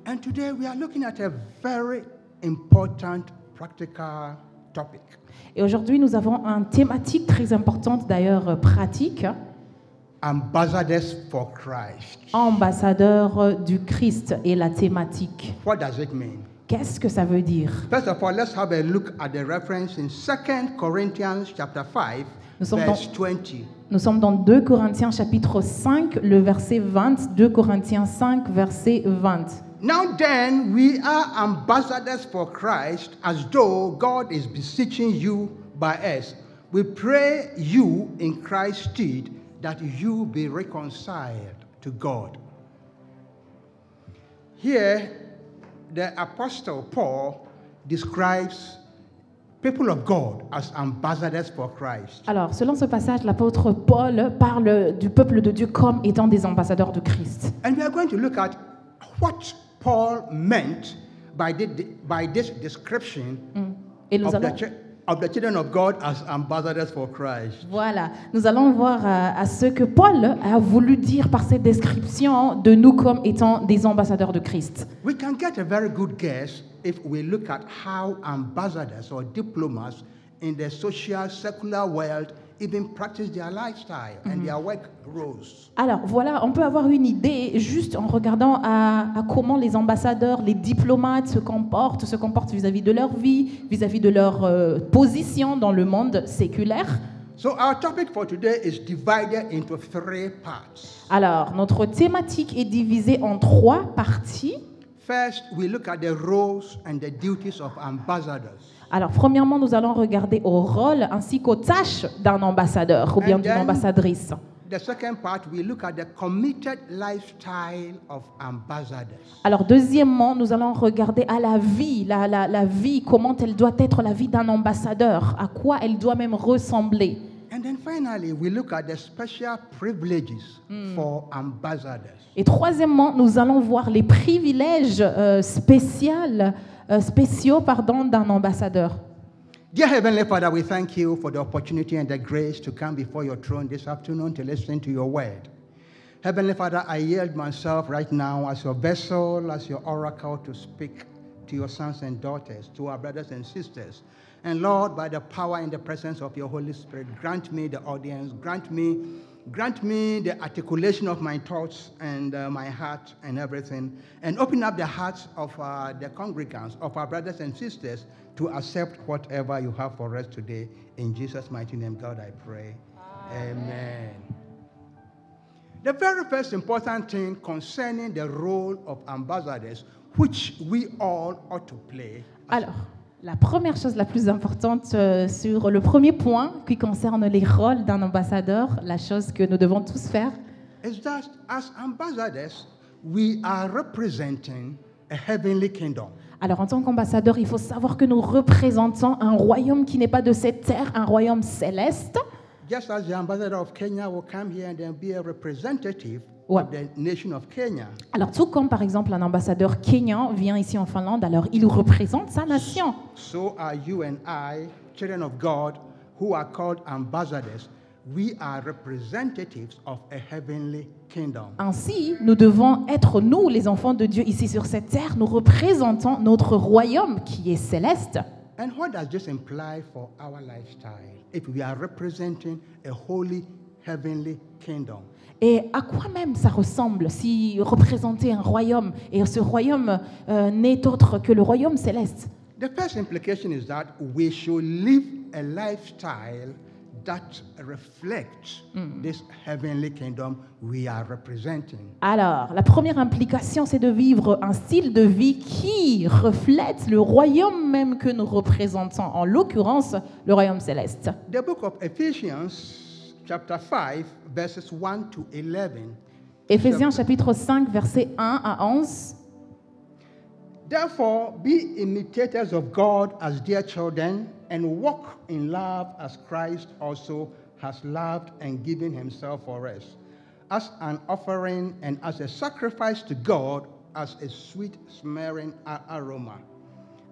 And today we are looking at a very important practical topic. Et aujourd'hui, nous avons une thématique très importante, d'ailleurs pratique. Ambassadors for Christ. Ambassadeur du Christ est la thématique. What does it mean? Qu'est-ce que ça veut dire? First of all, let's have a look at the reference in 2 Corinthians chapter 5, verse 20. Nous sommes dans 2 Corinthiens chapitre 5, le verset 20. 2 Corinthiens 5, verset 20. Now then, we are ambassadors for Christ, as though God is beseeching you by us. We pray you in Christ's stead that you be reconciled to God. Here, the Apostle Paul describes people of God as ambassadors for Christ. Alors, selon ce passage, l'apôtre Paul parle du peuple de Dieu comme étant des ambassadeurs de Christ. And we are going to look at what Paul meant by this description Et nous of allons, the children of God as ambassadors for Christ. voilà, nous allons voir à ce que Paul a voulu dire par cette description de nous comme étant des ambassadeurs de Christ. We can get a very good guess if we look at how ambassadors or diplomats in the social, secular world even practice their lifestyle and their work roles. Alors voilà, on peut avoir une idée juste en regardant à comment les ambassadeurs, les diplomates se comportent vis-à-vis de leur vie, vis-à-vis de leur position dans le monde séculaire. So our topic for today is divided into 3 parts. Alors, notre thématique est divisée en 3 parties. First, we look at the roles and the duties of ambassadors. Alors, premièrement, nous allons regarder au rôle ainsi qu'aux tâches d'un ambassadeur ou bien d'une ambassadrice. The second part, we look at the committed lifestyle of ambassadors. Alors, deuxièmement, nous allons regarder à la vie, la vie, comment elle doit être la vie d'un ambassadeur, à quoi elle doit même ressembler. And then finally, we look at the special privileges for ambassadors. Et troisièmement, nous allons voir les privilèges spéciaux d'un ambassadeur. Dear Heavenly Father, we thank you for the opportunity and the grace to come before your throne this afternoon to listen to your word. Heavenly Father, I yield myself right now as your vessel, as your oracle to speak to your sons and daughters, to our brothers and sisters. And Lord, by the power and the presence of your Holy Spirit, grant me the audience, grant me the articulation of my thoughts and my heart and everything, and open up the hearts of the congregants, of our brothers and sisters, to accept whatever you have for us today. In Jesus' mighty name, God, I pray. Amen. The very first important thing concerning the role of ambassadors, which we all ought to play. Alors, la première chose la plus importante sur le premier point qui concerne les rôles d'un ambassadeur, la chose que nous devons tous faire, is that as ambassadors, we are representing a heavenly kingdom. Alors, en tant qu'ambassadeur, il faut savoir que nous représentons un royaume qui n'est pas de cette terre, un royaume céleste. Just as the ambassador of Kenya will come here and then be a representative Ouais. of the nation of Kenya. Alors, tout comme par exemple un ambassadeur kenyan vient ici en Finlande, alors il représente sa nation. So are you and I, children of God, who are called ambassadors. We are representatives of a heavenly kingdom. Ainsi, nous devons être, nous, les enfants de Dieu, ici sur cette terre, nous représentons notre royaume qui est céleste. And what does this imply for our lifestyle if we are representing a holy heavenly kingdom? Et à quoi même ça ressemble si représenter un royaume, et ce royaume n'est autre que le royaume céleste? The first implication is that we should live a lifestyle that reflects this heavenly kingdom we are representing. Alors, la première implication, c'est de vivre un style de vie qui reflète le royaume même que nous représentons, en l'occurrence, le royaume céleste. The book of Ephesians, chapter 5, verses 1 to 11. Éphésiens chapitre 5, versets 1 à 11. Therefore, be imitators of God as dear children, and walk in love as Christ also has loved and given himself for us, as an offering and as a sacrifice to God, as a sweet-smelling aroma.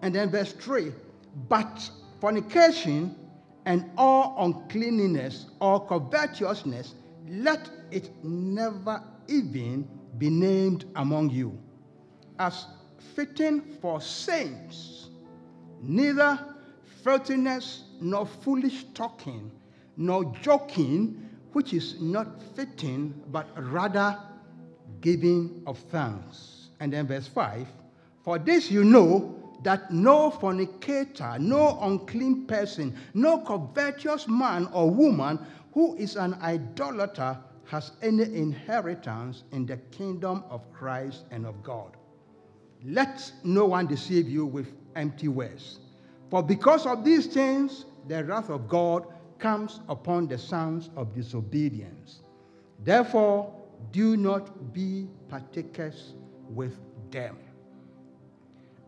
And then verse 3, but fornication and all uncleanness or covetousness, let it never even be named among you, as fitting for saints, neither filthiness, nor foolish talking, nor joking, which is not fitting, but rather giving of thanks. And then verse 5, for this you know, that no fornicator, no unclean person, no covetous man or woman who is an idolater has any inheritance in the kingdom of Christ and of God. Let no one deceive you with empty words. For because of these things, the wrath of God comes upon the sons of disobedience. Therefore, do not be partakers with them.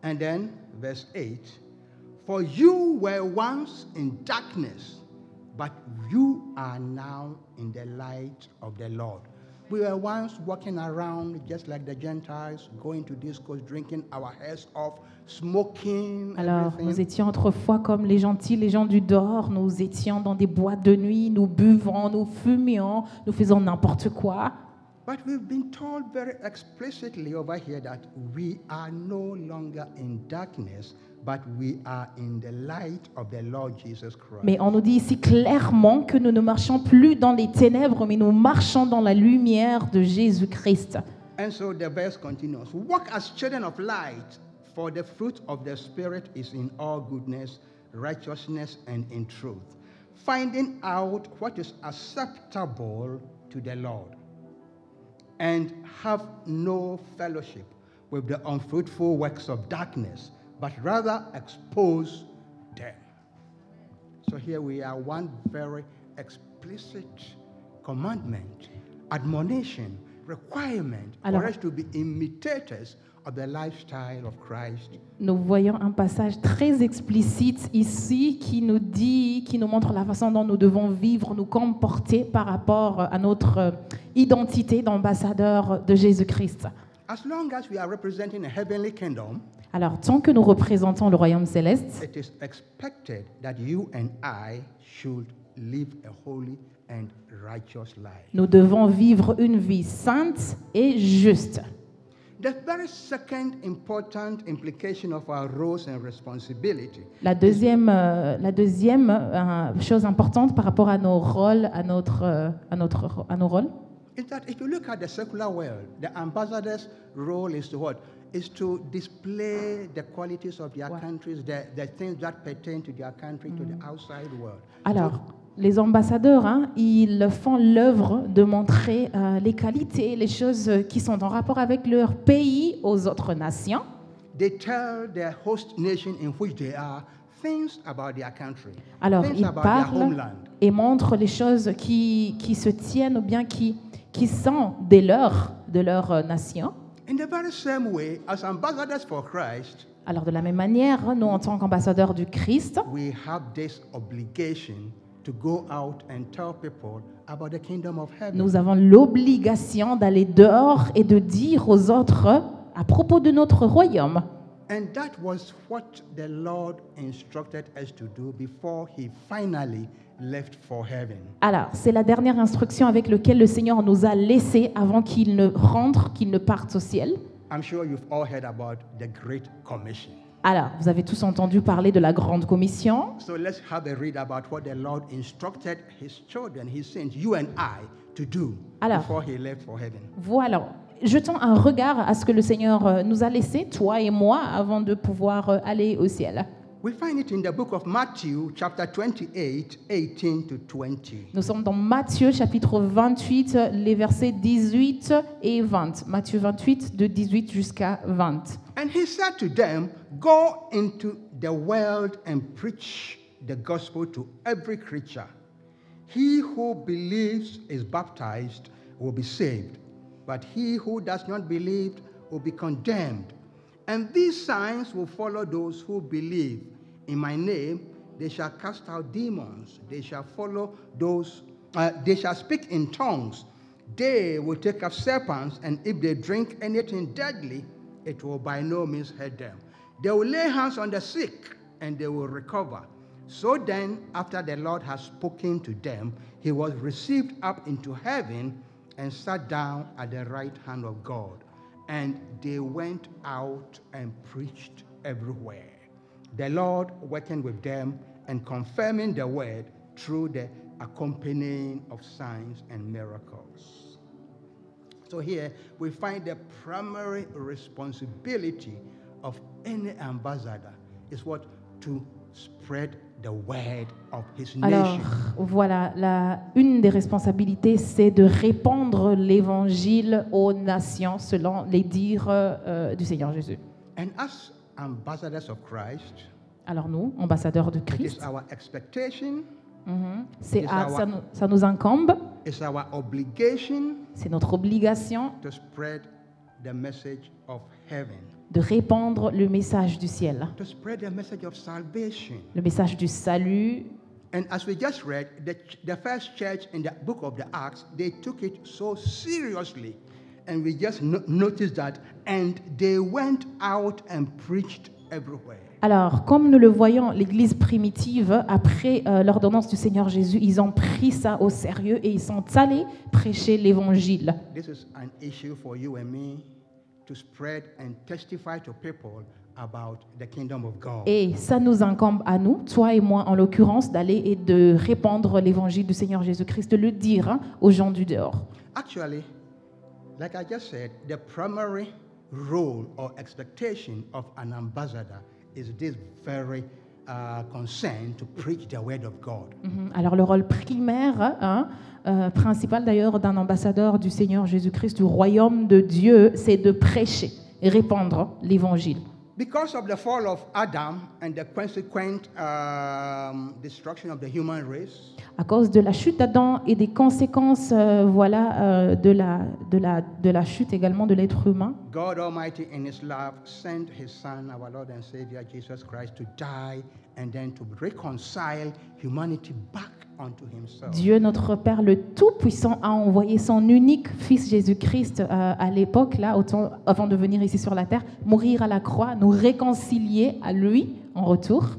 And then, verse 8, for you were once in darkness, but you are now in the light of the Lord. We were once walking around just like the Gentiles, going to discos, drinking our heads off, smoking. Alors, everything. nous étions autrefois comme les gentils, les gens du dehors. Nous étions dans des boîtes de nuit, nous buvons, nous fumions, nous faisons n'importe quoi. But we've been told very explicitly over here that we are no longer in darkness, but we are in the light of the Lord Jesus Christ. Mais on nous dit ici clairement que nous ne marchons plus dans les ténèbres, mais nous marchons dans la lumière de Jésus-Christ. And so the verse continues. Walk as children of light, for the fruit of the Spirit is in all goodness, righteousness, and in truth, finding out what is acceptable to the Lord. And have no fellowship with the unfruitful works of darkness, but rather expose them. So here we are, one very explicit commandment, admonition, requirement Alors, for us to be imitators of the lifestyle of Christ. Nous voyons un passage très explicite ici qui nous dit, qui nous montre la façon dont nous devons vivre, nous comporter par rapport à notre identité d'ambassadeur de Jésus-Christ. As long as we are representing a heavenly kingdom, Alors, tant que nous représentons le royaume céleste, it is expected that you and I should live a holy and righteous life. nous devons vivre une vie sainte et juste. The very second important implication of our roles and responsibility La deuxième chose importante par rapport à nos rôles, à nos rôles, is that if you look at the secular world, the ambassador's role is to what? Is to display the qualities of their countries, the things that pertain to their country, to the outside world. Alors, les ambassadeurs, ils font l'œuvre de montrer les qualités, les choses qui sont en rapport avec leur pays aux autres nations. They tell their host nation in which they are things about their country, Alors, things ils about their parlent homeland. et montrent les choses qui se tiennent ou bien qui sont de leur nation. In the very same way, as ambassadors for Christ, Alors, de la même manière, nous, en tant qu'ambassadeurs du Christ, we have this obligation to go out and tell people about the kingdom of heaven. nous avons l'obligation d'aller dehors et de dire aux autres à propos de notre royaume. And that was what the Lord instructed us to do before he finally left for heaven. Alors, c'est la dernière instruction avec laquelle le Seigneur nous a laissés avant qu'il ne rentre, qu'il ne parte au ciel. I'm sure you've all heard about the Great Commission. Alors, vous avez tous entendu parler de la Grande Commission. So let's have a read about what the Lord instructed his children, his saints, you and I, to do Alors, before he left for heaven. Voilà. Jetons un regard à ce que le Seigneur nous a laissé, toi et moi, avant de pouvoir aller au ciel. We find it in the book of Matthew, chapter 28, 18 to 20. Nous sommes dans Matthieu, chapitre 28, les versets 18 et 20. Matthieu 28, de 18 jusqu'à 20. And he said to them, go into the world and preach the gospel to every creature. He who believes is baptized will be saved, but he who does not believe will be condemned. And these signs will follow those who believe. In my name, they shall cast out demons. They shall they shall speak in tongues. They will take up serpents, and if they drink anything deadly, it will by no means hurt them. They will lay hands on the sick, and they will recover. So then, after the Lord had spoken to them, he was received up into heaven and sat down at the right hand of God. And they went out and preached everywhere, the Lord working with them and confirming the word through the accompanying of signs and miracles. So here we find the primary responsibility of any ambassador is what? To spread the word of his Alors, nation. voilà, une des responsabilités, c'est de répandre l'évangile aux nations selon les dires du Seigneur Jésus. And as ambassadors of Christ, Alors nous, ambassadeurs de it is Christ, our expectation, ça nous incombe, it's our obligation c'est notre obligation to spread the message of heaven, de répandre le message du ciel, to spread the message of salvation. le message du salut. And as we just read, the first church in the book of the Acts, they took it so seriously. And we just noticed that, and they went out and preached everywhere. Alors, comme nous le voyons, l'Église primitive, après l'ordonnance du Seigneur Jésus, ils ont pris ça au sérieux et ils sont allés prêcher l'Évangile. This is an issue for you and me to spread and testify to people about the kingdom of God. Et ça nous incombe à nous, toi et moi en l'occurrence, d'aller et de répandre l'Évangile du Seigneur Jésus-Christ, de le dire aux gens du dehors. Actually, like I just said, the primary role or expectation of an ambassador is this very concern to preach the word of God. Alors le rôle primaire, principal d'ailleurs d'un ambassadeur du Seigneur Jésus-Christ, du royaume de Dieu, c'est de prêcher et répandre l'Évangile. Because of the fall of Adam and the consequent destruction of the human race, À cause de la chute d'Adam et des conséquences de la chute également de l'être humain, God Almighty in His love sent His Son, our Lord and Savior Jesus Christ, to die and then to reconcile humanity back unto Himself. Dieu notre Père le Tout-Puissant a envoyé son unique Fils Jésus-Christ à l'époque, là, avant de venir ici sur la terre, mourir à la croix, nous réconcilier à lui en retour.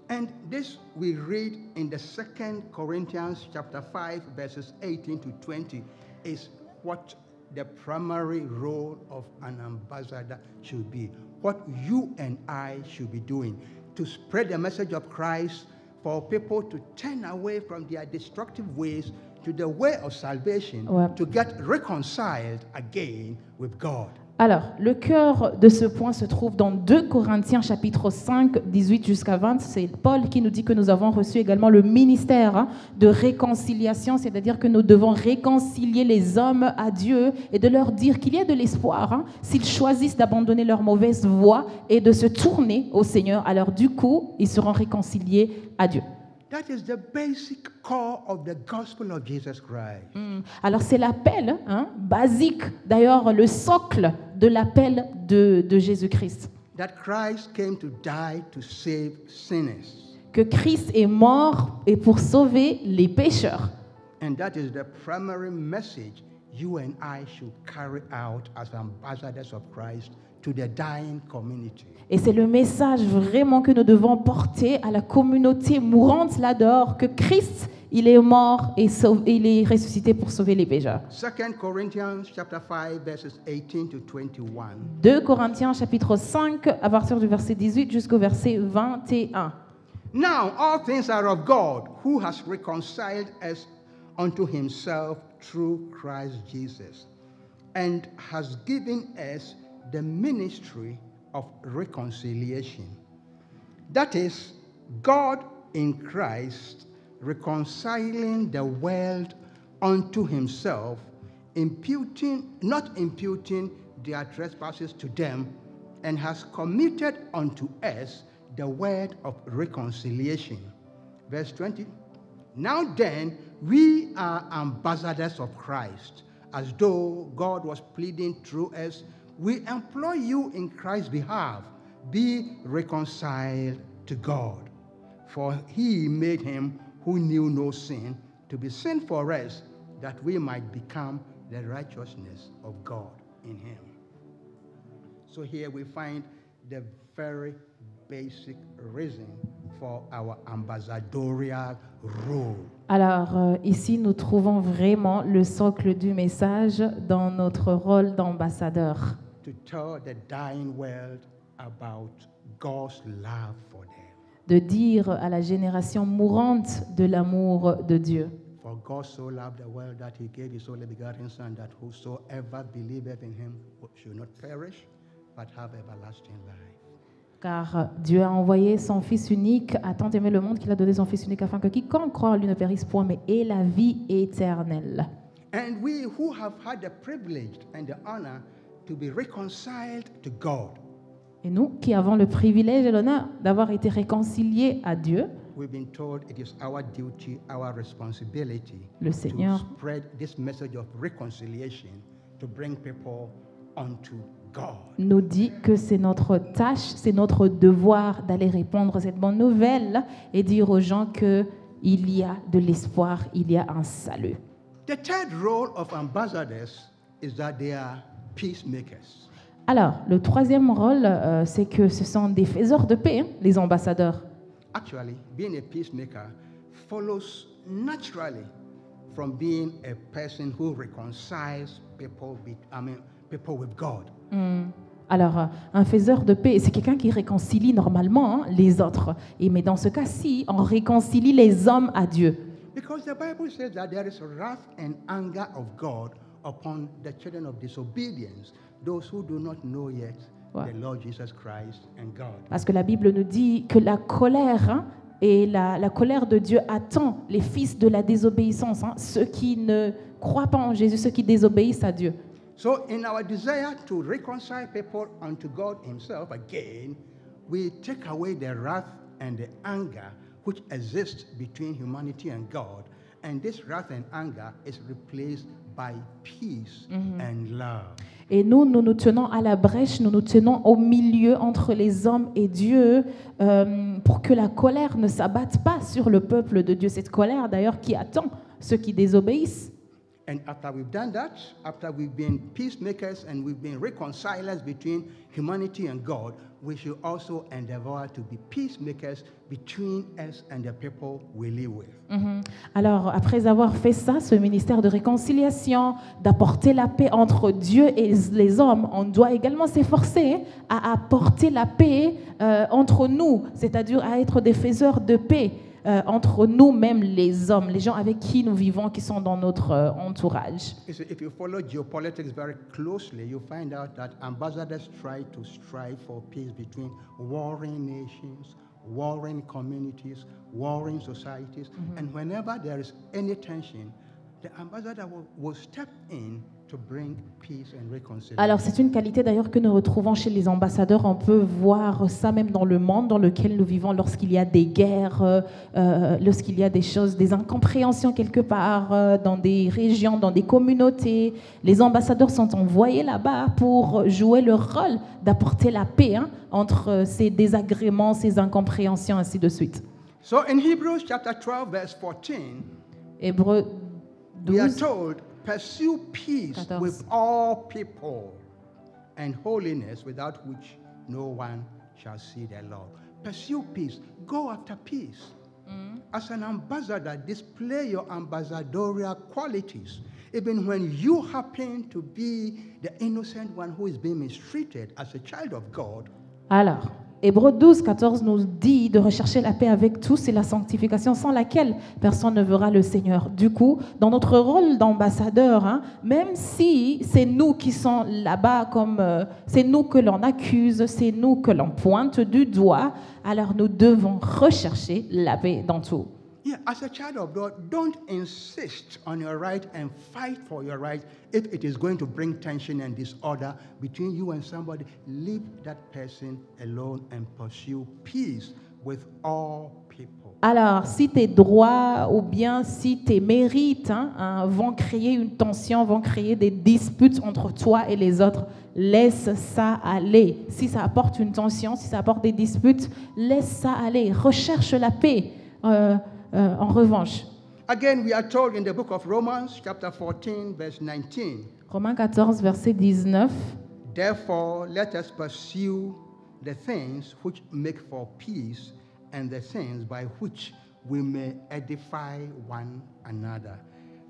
And this we read in the 2 Corinthians chapter 5 verses 18 to 20 is what the primary role of an ambassador should be. What you and I should be doing to spread the message of Christ for people to turn away from their destructive ways to the way of salvation, to get reconciled again with God. Alors, le cœur de ce point se trouve dans 2 Corinthiens chapitre 5, 18 jusqu'à 20. C'est Paul qui nous dit que nous avons reçu également le ministère de réconciliation, c'est-à-dire que nous devons réconcilier les hommes à Dieu et de leur dire qu'il y a de l'espoir s'ils choisissent d'abandonner leur mauvaise voie et de se tourner au Seigneur. Alors du coup, ils seront réconciliés à Dieu. That is the basic core of the gospel of Jesus Christ. Alors c'est l'appel basique, d'ailleurs le socle de l'appel de Jésus-Christ. That Christ came to die to save sinners. Que Christ est mort et pour sauver les pécheurs. And that is the primary message you and I should carry out as ambassadors of Christ to the dying community. Et c'est le message vraiment que nous devons porter à la communauté mourante là-dehors, que Christ, il est mort et il est ressuscité pour sauver les pécheurs. 2 Corinthians chapter 5 verses 18 to 21. 2 Corinthiens chapitre 5 à partir du verset 18 jusqu'au verset 21. Now all things are of God, who has reconciled us unto himself through Christ Jesus, and has given us the ministry of reconciliation. That is, God in Christ reconciling the world unto himself, not imputing their trespasses to them, and has committed unto us the word of reconciliation. Verse 20. Now then, we are ambassadors of Christ, as though God was pleading through us. We implore you in Christ's behalf, be reconciled to God. For he made him who knew no sin to be sin for us, that we might become the righteousness of God in him. So here we find the very basic reason for our ambassadorial role. Alors ici, nous trouvons vraiment le socle du message dans notre rôle d'ambassadeur. to tell the dying world about God's love for them. De dire à la génération mourante de l'amour de Dieu. For God so loved the world that he gave his only begotten Son, that whosoever believeth in him should not perish, but have everlasting life. Car Dieu a envoyé son Fils unique, a tant aimé le monde qu'il a donné son Fils unique afin que quiconque croit en lui ne périsse point, mais ait la vie éternelle. And we who have had the privilege and the honor to be reconciled to God, Et nous, qui avons le privilège et l'honneur d'avoir été réconciliés à Dieu, we've been told it is our duty, our responsibility Le Seigneur. to spread this message of reconciliation to bring people unto God. nous dit que c'est notre tâche, c'est notre devoir d'aller répandre cette bonne nouvelle et dire aux gens qu'il y a de l'espoir, il y a un salut. The third role of ambassadors is that they are peacemakers. Alors, le troisième rôle, c'est que ce sont des faiseurs de paix, hein, les ambassadeurs. Actually, being a peacemaker follows naturally from being a person who reconciles people with God. Alors, un faiseur de paix, c'est quelqu'un qui réconcilie normalement, hein, les autres. Mais dans ce cas-ci, on réconcilie les hommes à Dieu. Because the Bible says that there is wrath and anger of God upon the children of disobedience, those who do not know yet Ouais. the Lord Jesus Christ and God. Parce que la Bible nous dit que la colère, hein, et la colère de Dieu attend les fils de la désobéissance, hein, ceux qui ne croient pas en Jésus, ceux qui désobéissent à Dieu. So in our desire to reconcile people unto God himself again, we take away the wrath and the anger which exists between humanity and God. And this wrath and anger is replaced by peace and love. Et nous nous tenons à la brèche, nous nous tenons au milieu entre les hommes et Dieu pour que la colère ne s'abatte pas sur le peuple de Dieu. Cette colère d'ailleurs qui attend ceux qui désobéissent. And after we've done that, after we've been peacemakers and we've been reconcilers between humanity and God, we should also endeavor to be peacemakers between us and the people we live with. Alors, après avoir fait ça, ce ministère de réconciliation, d'apporter la paix entre Dieu et les hommes, on doit également s'efforcer à apporter la paix entre nous, c'est-à-dire à être des faiseurs de paix entre nous-mêmes, les hommes, les gens avec qui nous vivons, qui sont dans notre entourage. If you follow geopolitics very closely, you find out that ambassadors try to strive for peace between warring nations, warring communities, warring societies. And whenever there is any tension, the ambassador will step in to bring peace and reconciliation. Alors, c'est une qualité d'ailleurs que nous retrouvons chez les ambassadeurs. On peut voir ça même dans le monde dans lequel nous vivons, lorsqu'il y a des guerres, lorsqu'il y a des choses, des incompréhensions quelque part, dans des régions, dans des communautés. Les ambassadeurs sont envoyés là-bas pour jouer leur rôle d'apporter la paix, hein, entre ces désagréments, ces incompréhensions, ainsi de suite. So in Hebrews chapter 12, verse 14, Hébreux we are 12. told, pursue peace 14. with all people and holiness, without which no one shall see the Lord. Pursue peace. Go after peace. As an ambassador, display your ambassadorial qualities. Even when you happen to be the innocent one who is being mistreated as a child of God. Alors, Hébreux 12, 14 nous dit de rechercher la paix avec tous et la sanctification sans laquelle personne ne verra le Seigneur. Du coup, dans notre rôle d'ambassadeur, hein, même si c'est nous qui sommes là-bas, c'est nous que l'on accuse, c'est nous que l'on pointe du doigt, alors nous devons rechercher la paix dans tout. Yeah, as a child of God, don't insist on your right and fight for your right if it is going to bring tension and disorder between you and somebody. Leave that person alone and pursue peace with all people. Alors, si tes droits ou bien si tes mérites vont créer une tension, vont créer des disputes entre toi et les autres, laisse ça aller. Si ça apporte une tension, si ça apporte des disputes, laisse ça aller. Recherche la paix. En revanche, Again, we are told in the book of Romans, chapter 14, verse 19, Romains 14, verset 19, therefore let us pursue the things which make for peace and the things by which we may edify one another.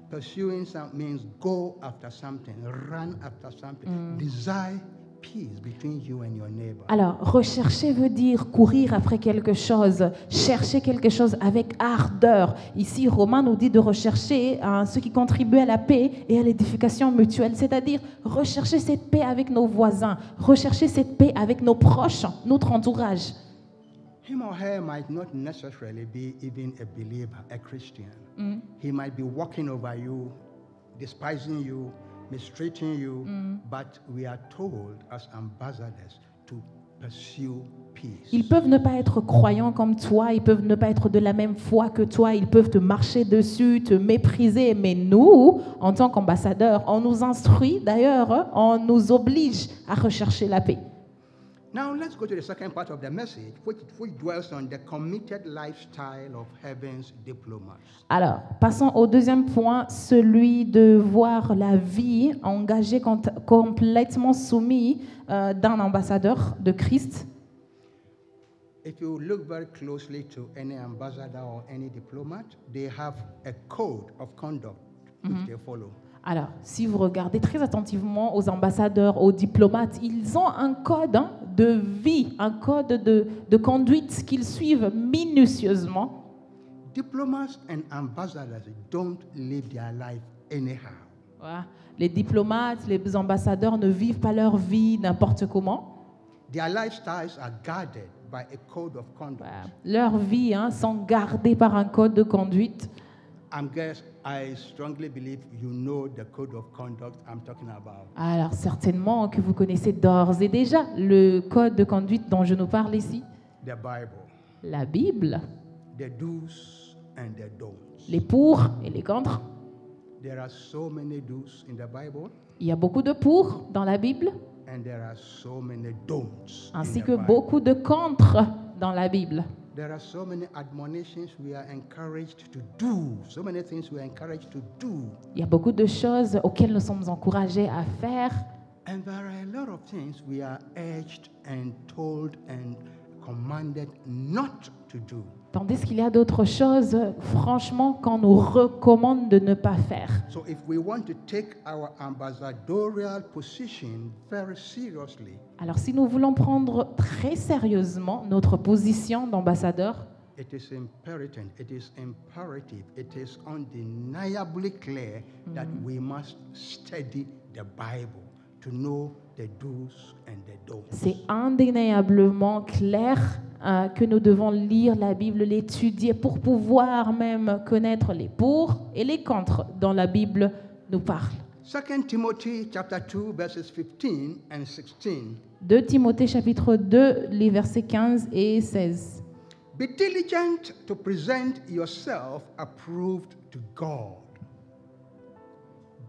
Pursuing something means go after something, run after something, desire peace between you and your neighbor. Alors, rechercher veut dire courir après quelque chose, chercher quelque chose avec ardeur. Ici, Romain nous dit de rechercher ce qui contribue à la paix et à l'édification mutuelle, c'est-à-dire rechercher cette paix avec nos voisins, rechercher cette paix avec nos proches, notre entourage. Him or her might not necessarily be even a believer, a Christian. He might be walking over you, despising you, mistreating you, but we are told as ambassadors to pursue peace. Ils peuvent ne pas être croyants comme toi, ils peuvent ne pas être de la même foi que toi, ils peuvent te marcher dessus, te mépriser, mais nous, en tant qu'ambassadeurs, on nous instruit, d'ailleurs, on nous oblige à rechercher la paix. Now let's go to the second part of the message, which dwells on the committed lifestyle of heaven's diplomats. Alors, passons au deuxième point, celui de voir la vie engagée complètement soumise d'un ambassadeur de Christ. If you look very closely to any ambassador or any diplomat, they have a code of conduct which they follow. Alors, si vous regardez très attentivement aux ambassadeurs, aux diplomates, ils ont un code de vie, un code de conduite qu'ils suivent minutieusement. Diplomats and ambassadors don't live their life anyhow. Voilà. Les diplomates, les ambassadeurs ne vivent pas leur vie n'importe comment. Their lifestyles are guarded by a code of conduct. Voilà. Leurs vies sont gardées par un code de conduite. I strongly believe you know the code of conduct I'm talking about. Alors certainement que vous connaissez d'ores et déjà le code de conduite dont je nous parle ici. The Bible. La Bible. The do's and the don'ts. Les pour et les contre. There are so many do's in the Bible. Il y a beaucoup de pour dans la Bible. And there are so many don'ts. Ainsi que beaucoup de contre dans la Bible. There are so many admonitions we are encouraged to do. So many things we are encouraged to do. Il y a beaucoup de choses auxquelles nous sommes encouragés à faire. And there are a lot of things we are urged and told and commanded not to do. Tandis qu'il y a d'autres choses, franchement, qu'on nous recommande de ne pas faire. So if we want to take our ambassadorial position very seriously, alors si nous voulons prendre très sérieusement notre position d'ambassadeur, it is imperative, it is undeniably clear that we must study the Bible to know the do's and the don'ts. C'est indéniablement clair que nous devons lire la Bible, l'étudier pour pouvoir même connaître les pour et les contre dont la Bible nous parle. 2 Timothy chapter 2 verses 15 and 16. 2 Timothée chapitre 2 les versets 15 et 16. Be diligent to present yourself approved to God.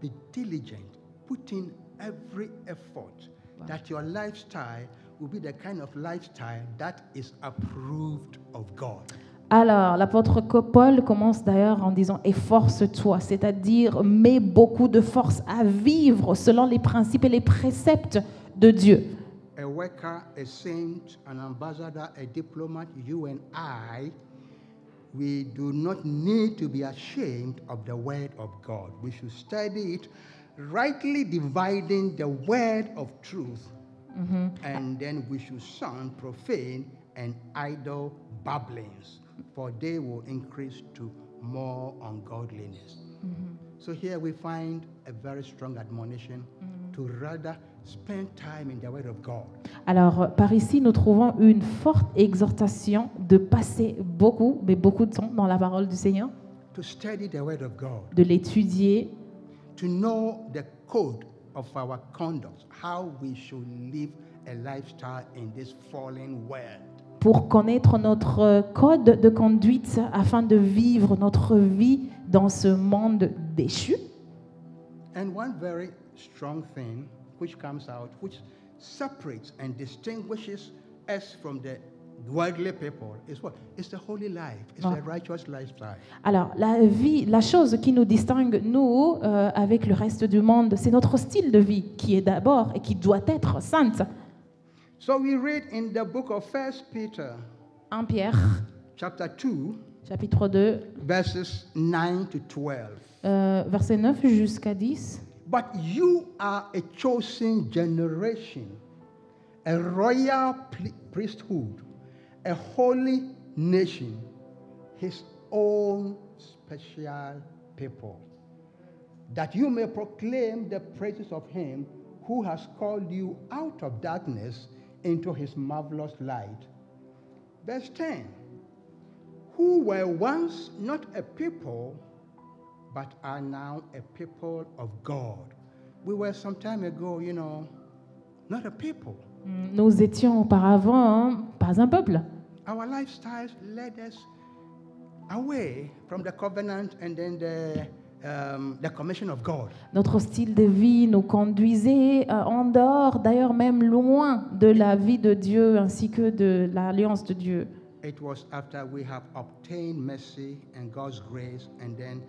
Be diligent, put in every effort that your lifestyle will be the kind of lifestyle that is approved of God. Alors, l'apôtre Paul commence d'ailleurs en disant « efforce-toi », c'est-à-dire « mets beaucoup de force à vivre selon les principes et les préceptes de Dieu ». A worker, a saint, an ambassador, a diplomat, you and I, we do not need to be ashamed of the word of God. We should study it, rightly dividing the word of truth. And then we should shun profane and idle babblings, for they will increase to more ungodliness. So here we find a very strong admonition to rather spend time in the Word of God. Alors, par ici, nous trouvons une forte exhortation de passer beaucoup de temps dans la parole du Seigneur, To study the Word of God. de l'étudier, To know the code of our conduct, how we should live a lifestyle in this fallen world. pour connaître notre code de conduite afin de vivre notre vie dans ce monde déchu. And one very strong thing which comes out, which separates and distinguishes us from the worldly people, is what? It's the holy life. It's the righteous lifestyle. Alors, la chose qui nous distingue, nous, avec le reste du monde, c'est notre style de vie qui est d'abord et qui doit être sainte. So we read in the book of 1 Peter, 1 Pierre, chapter 2, chapitre 2, verses 9 to 12. verset 9 jusqu'à 10. But you are a chosen generation, a royal priesthood, a holy nation, his own special people, that you may proclaim the praises of him who has called you out of darkness into his marvelous light. Verse 10, who were once not a people, but are now a people of God. We were some time ago, not a people. Nous étions auparavant pas un peuple. Our lifestyles led us away from the covenant and then the commission of God. Notre style de vie nous conduisait en dehors, d'ailleurs même loin de la vie de Dieu ainsi que de l'alliance de Dieu. It was after we have obtained mercy and God's grace, and then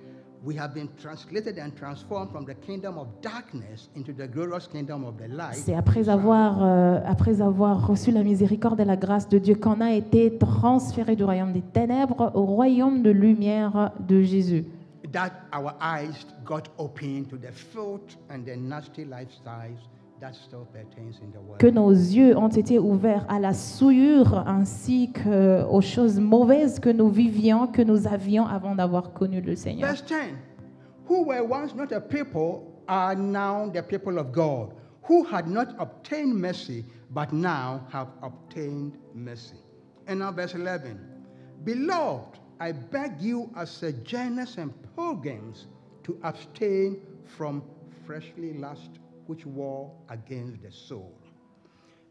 we have been translated and transformed from the kingdom of darkness into the glorious kingdom of the light. C'est après avoir reçu la miséricorde et la grâce de Dieu qu'on a été transféré du royaume des ténèbres au royaume de lumière de Jésus. That our eyes got open to the filth and the nasty lifestyles that still pertains in the world. Que nos yeux ont été ouverts à la souillure ainsi qu'aux choses mauvaises que nous vivions, que nous avions avant d'avoir connu le Seigneur. Verse 10, who were once not a people are now the people of God, who had not obtained mercy, but now have obtained mercy. And now verse 11, beloved, I beg you as sojourners and pilgrims to abstain from fleshly lust which war against the soul.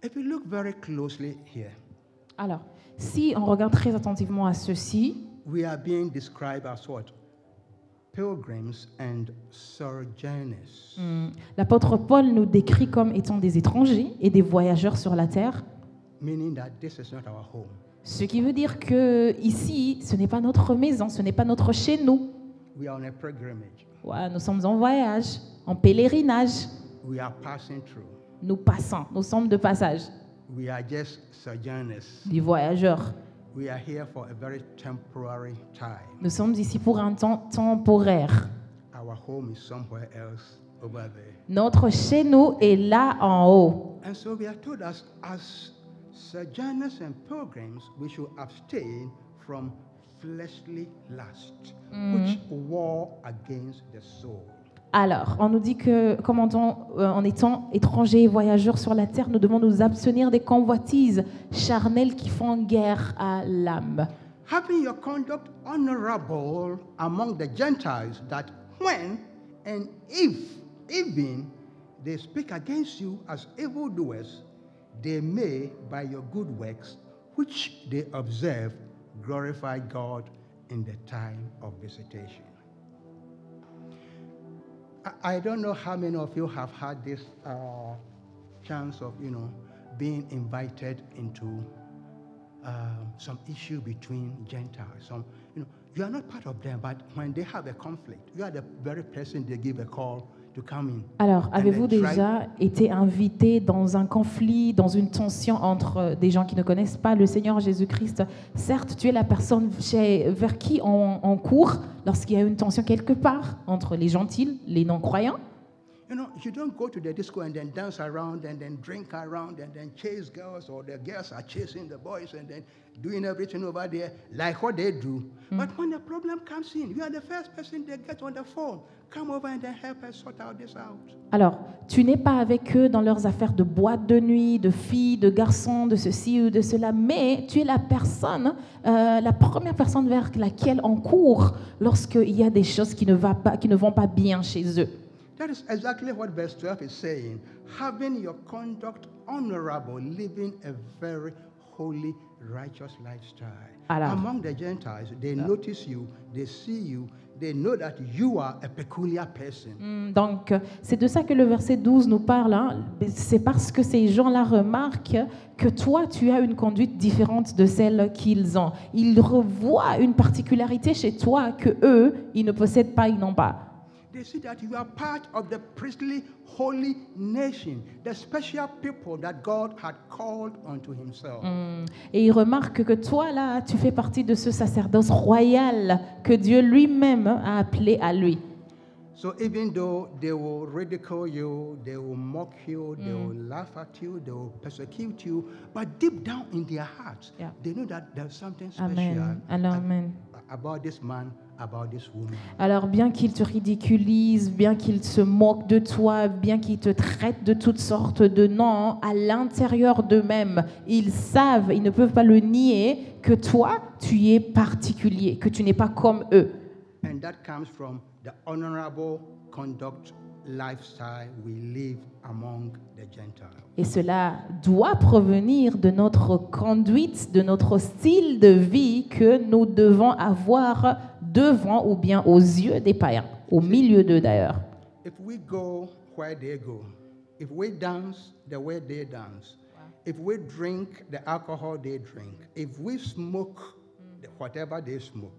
If you look very closely here, Alors, si on regarde très attentivement à ceci, we are being described as what? Pilgrims and sojourners. L'apôtre Paul nous décrit comme étant des étrangers et des voyageurs sur la terre, Meaning that this is not our home. ce qui veut dire que ici, ce n'est pas notre maison, ce n'est pas notre chez nous. We are on a pilgrimage. Ouais, nous sommes en voyage, en pèlerinage. We are passing through. Nous passons, nous sommes de passage, We are just sojourners. des voyageurs. We are here for a very temporary time. Nous sommes ici pour un temps temporaire. Our home is somewhere else over there. Notre chez nous est là en haut. And so we are told as sojourners and pilgrims, we should abstain from fleshly lust, which war against the soul. Alors, on nous dit que, en étant étrangers et voyageurs sur la terre, nous devons nous abstenir des convoitises charnelles qui font guerre à l'âme. Having your conduct honorable among the Gentiles, that when and if even they speak against you as evildoers, they may, by your good works, which they observe, glorify God in the time of visitation. I don't know how many of you have had this chance of, being invited into some issue between Gentiles. You are not part of them, but when they have a conflict, you are the very person they give a call to come in. Alors, And avez-vous they try- déjà été invité dans un conflit, dans une tension entre des gens qui ne connaissent pas le Seigneur Jésus-Christ? Certes, tu es la personne vers qui on court lorsqu'il y a une tension quelque part entre les gentils, les non-croyants. You don't go to the disco and then dance around and then drink around and then chase girls, or the girls are chasing the boys and then doing everything over there like what they do. But when the problem comes in, you are the first person they get on the phone. Come over and then help us sort out this out. Alors, tu n'es pas avec eux dans leurs affaires de boîte de nuit, de filles, de garçons, de ceci ou de cela, mais tu es la première personne vers laquelle on court lorsqu'il y a des choses qui ne vont pas bien chez eux. That is exactly what verse 12 is saying. Having your conduct honorable, living a very holy, righteous lifestyle. Alors. Among the Gentiles, they notice you, they see you, they know that you are a peculiar person. Donc, c'est de ça que le verset 12 nous parle. C'est parce que ces gens-là remarquent que toi, tu as une conduite différente de celle qu'ils ont. Ils revoient une particularité chez toi que eux, ils ne possèdent pas, ils n'ont pas. They see that you are part of the priestly holy nation, the special people that God had called unto himself. Et ils remarquent que toi, là, tu fais partie de ce sacerdoce royal que Dieu lui-même a appelé à lui. So even though they will ridicule you, they will mock you, they will laugh at you, they will persecute you, but deep down in their hearts, Yeah. they know that there's something special Amen. Alors, amen. about this man, about this woman. Alors, bien qu'ils te ridiculisent, bien qu'ils se moquent de toi, bien qu'ils te traitent de toutes sortes de noms, à l'intérieur d'eux-mêmes, ils savent, ils ne peuvent pas le nier, que toi, tu es particulier, que tu n'es pas comme eux. And that comes from the honorable conduct lifestyle we live among the Gentiles. Et cela doit provenir de notre conduite, de notre style de vie que nous devons avoir devant ou bien aux yeux des païens, au milieu d'eux d'ailleurs. If we go where they go, if we dance the way they dance, if we drink the alcohol they drink, if we smoke whatever they smoke,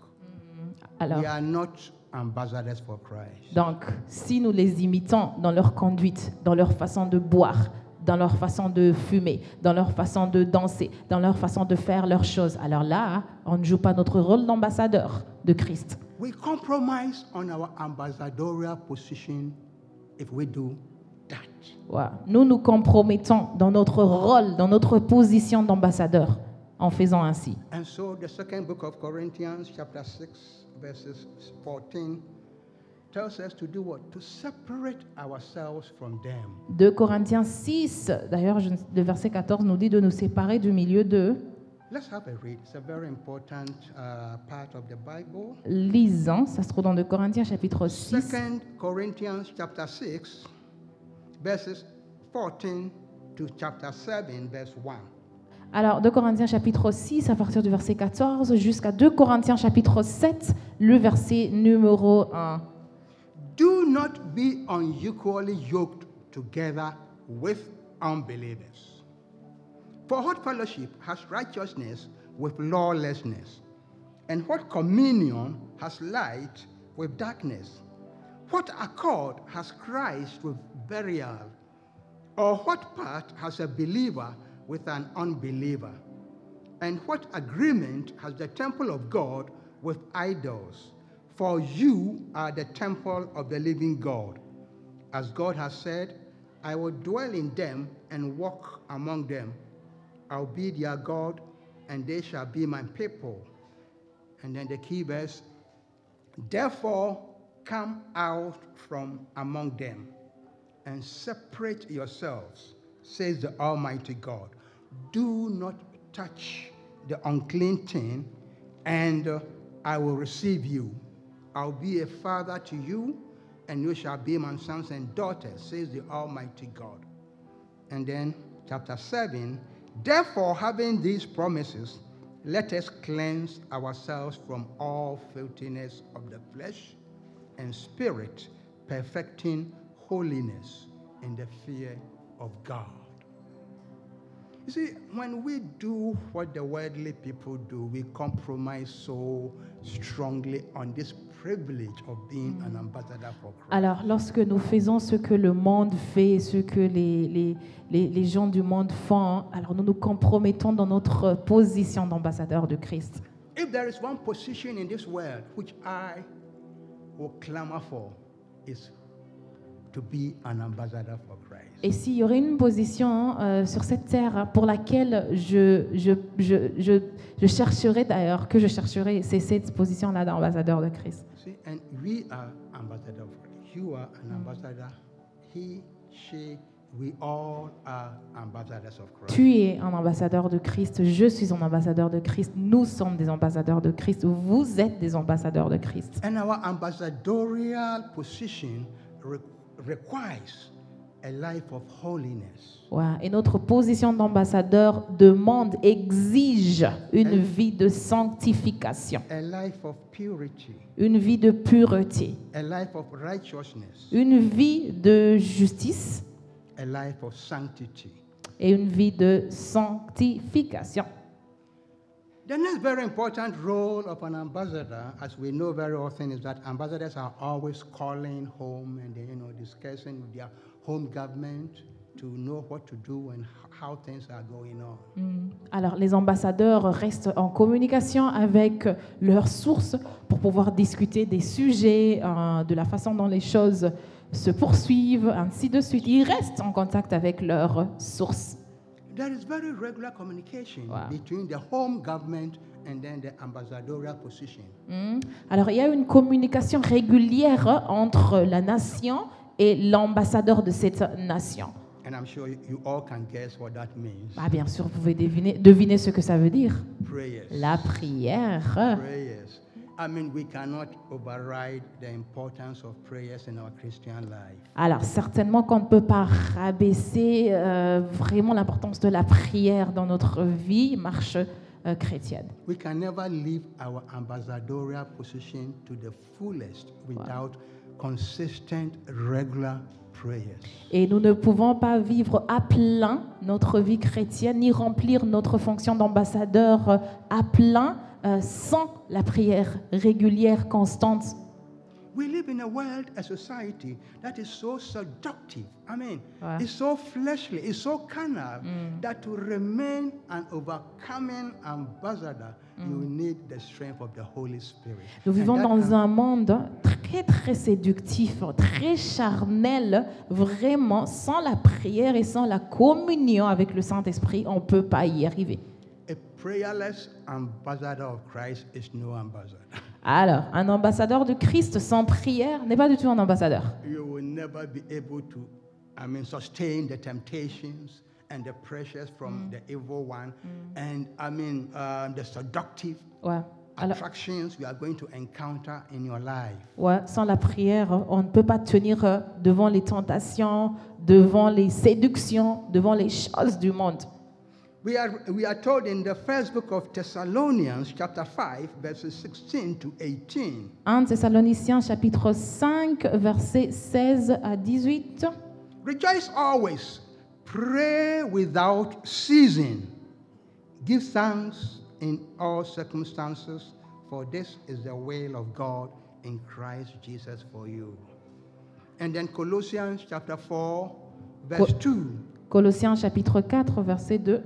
Alors, we are not ambassadors for Christ. donc, si nous les imitons dans leur conduite, dans leur façon de boire, dans leur façon de fumer, dans leur façon de danser, dans leur façon de faire leurs choses, alors là, on ne joue pas notre rôle d'ambassadeur de Christ. We compromise on our ambassadorial position if we do that. Voilà. Nous nous compromettons dans notre rôle, dans notre position d'ambassadeur en faisant ainsi. And so the second book of Corinthians, chapter 6, verses 14, tells us to do what? To separate ourselves from them. 2 Corinthiens 6, d'ailleurs, le verset 14 nous dit de nous séparer du milieu d'eux. Let's have a read. It's a very important part of the Bible. Lisons, ça se trouve dans 2 Corinthiens chapitre 6. 2 Corinthians chapter 6, verses 14 to chapter 7, verse 1. Alors, 2 Corinthiens chapitre 6, à partir du verset 14, jusqu'à 2 Corinthiens chapitre 7, le verset numéro 1. Do not be unequally yoked together with unbelievers. For what fellowship has righteousness with lawlessness? And what communion has light with darkness? What accord has Christ with Belial? Or what part has a believer with an unbeliever? And what agreement has the temple of God with idols? For you are the temple of the living God. As God has said, I will dwell in them and walk among them. I'll be their God, and they shall be my people. And then the key verse, therefore come out from among them and separate yourselves, says the Almighty God. Do not touch the unclean thing, and I will receive you. I'll be a father to you, and you shall be my sons and daughters, says the Almighty God. And then chapter 7, therefore, having these promises, let us cleanse ourselves from all filthiness of the flesh and spirit, perfecting holiness in the fear of God. You see, when we do what the worldly people do, we compromise so strongly on this privilege of being an ambassador for Christ. Alors, lorsque nous faisons ce que le monde fait, ce que les gens du monde font, alors nous nous compromettons dans notre position d'ambassadeur de Christ. If there is one position in this world which I will clamor for, is to be an ambassador for Christ. Et s'il y aurait une position sur cette terre pour laquelle je chercherais d'ailleurs, que je chercherais, c'est cette position-là d'ambassadeur de Christ. See, and we are ambassadors. You are an ambassador. He, she, we all are ambassadors of Christ. Tu es un ambassadeur de Christ, je suis un ambassadeur de Christ, nous sommes des ambassadeurs de Christ, vous êtes des ambassadeurs de Christ. And our ambassadorial position requires a life of holiness. Ouais. Et notre position d'ambassadeur demande, exige une vie de sanctification, A life of purity, une vie de pureté, a life of righteousness, une vie de justice a life of sanctity. et une vie de sanctification. The next very important role of an ambassador, as we know very often, is that ambassadors are always calling home and discussing with their home government to know what to do and how things are going on. Alors, les ambassadeurs restent en communication avec leurs sources pour pouvoir discuter des sujets, de la façon dont les choses se poursuivent, ainsi de suite. Ils restent en contact avec leurs sources. There is very regular communication Wow. between the home government and then the ambassadorial position. Alors, il y a une communication régulière entre la nation et l'ambassadeur de cette nation. And I'm sure you all can guess what that means. Ah, bien sûr, vous pouvez deviner ce que ça veut dire. Prayers. La prière. Prayers. I mean, we cannot override the importance of prayers in our Christian life. Alors, certainement qu'on ne peut pas rabaisser vraiment l'importance de la prière dans notre vie, marche chrétienne. We can never live our ambassadorial position to the fullest without consistent, regular prayers. Et nous ne pouvons pas vivre à plein notre vie chrétienne, ni remplir notre fonction d'ambassadeur à plein sans la prière régulière, constante. We live in a world, a society that is so seductive. I mean, Wow. it's so fleshly, it's so carnal that to remain an overcoming ambassador, you need the strength of the Holy Spirit. Nous And vivons that dans can- un monde très, très séductif, très charnel. Vraiment, sans la prière et sans la communion avec le Saint-Esprit, on ne peut pas y arriver. A prayerless ambassador of Christ is no ambassador. Alors, un ambassadeur de Christ sans prière n'est pas du tout un ambassadeur. You will never be able to, sustain the temptations and the pressures from the evil one, and the seductive Ouais. Alors, attractions you are going to encounter in your life. ouais, sans la prière, on ne peut pas tenir devant les tentations, devant les séductions, devant les choses du monde. We are told in the first book of Thessalonians, chapter 5, verses 16 to 18. 1 Thessaloniciens chapitre 5, versets 16 à 18. Rejoice always, pray without ceasing, give thanks in all circumstances, for this is the will of God in Christ Jesus for you. And then Colossians chapter 4, verse 2. Colossiens chapitre 4, verset 2.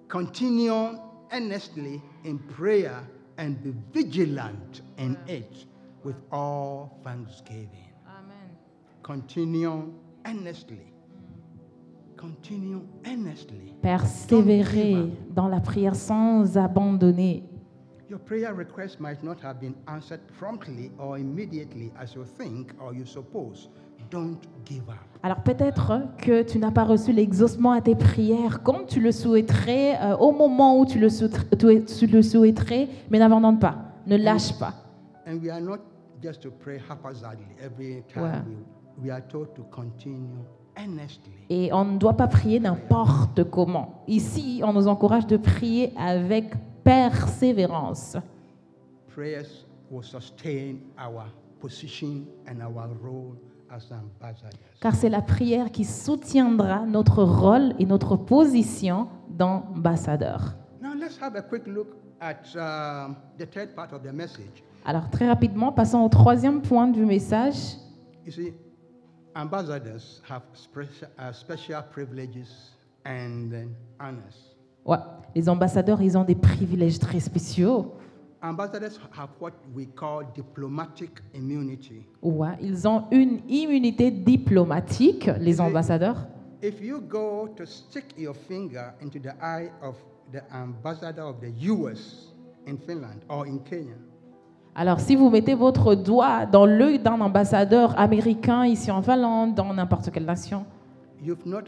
Continue earnestly in prayer and be vigilant in it with all thanksgiving. Amen. Continue earnestly. Continue earnestly. Persévérer dans la prière sans abandonner. Your prayer request might not have been answered promptly or immediately as you think or you suppose. Don't give up. Alors peut-être que tu n'as pas reçu l'exaucement à tes prières comme tu le souhaiterais, au moment où tu le souhaiterais, mais n'abandonne pas, ne lâche pas. And we are not just to pray haphazardly every time. Ouais. We are told to continue earnestly. Et on ne doit pas prier n'importe comment. Ici, on nous encourage de prier avec persévérance. Prayers will sustain our position and our role as ambassadors. Car c'est la prière qui soutiendra notre rôle et notre position d'ambassadeur. Now let's have a quick look at the third part of the message. Alors très rapidement, passons au troisième point du message. You see, ambassadors have special privileges and honors. Ouais, les ambassadeurs, ils ont des privilèges très spéciaux. Ambassadors have what we call diplomatic immunity. Ouais, ils ont une immunité diplomatique, les ambassadeurs. If you go to stick your finger into the eye of the ambassador of the US in Finland or in Kenya, Alors, si vous mettez votre doigt dans l'œil d'un ambassadeur américain ici en Finlande, dans n'importe quelle nation, you've not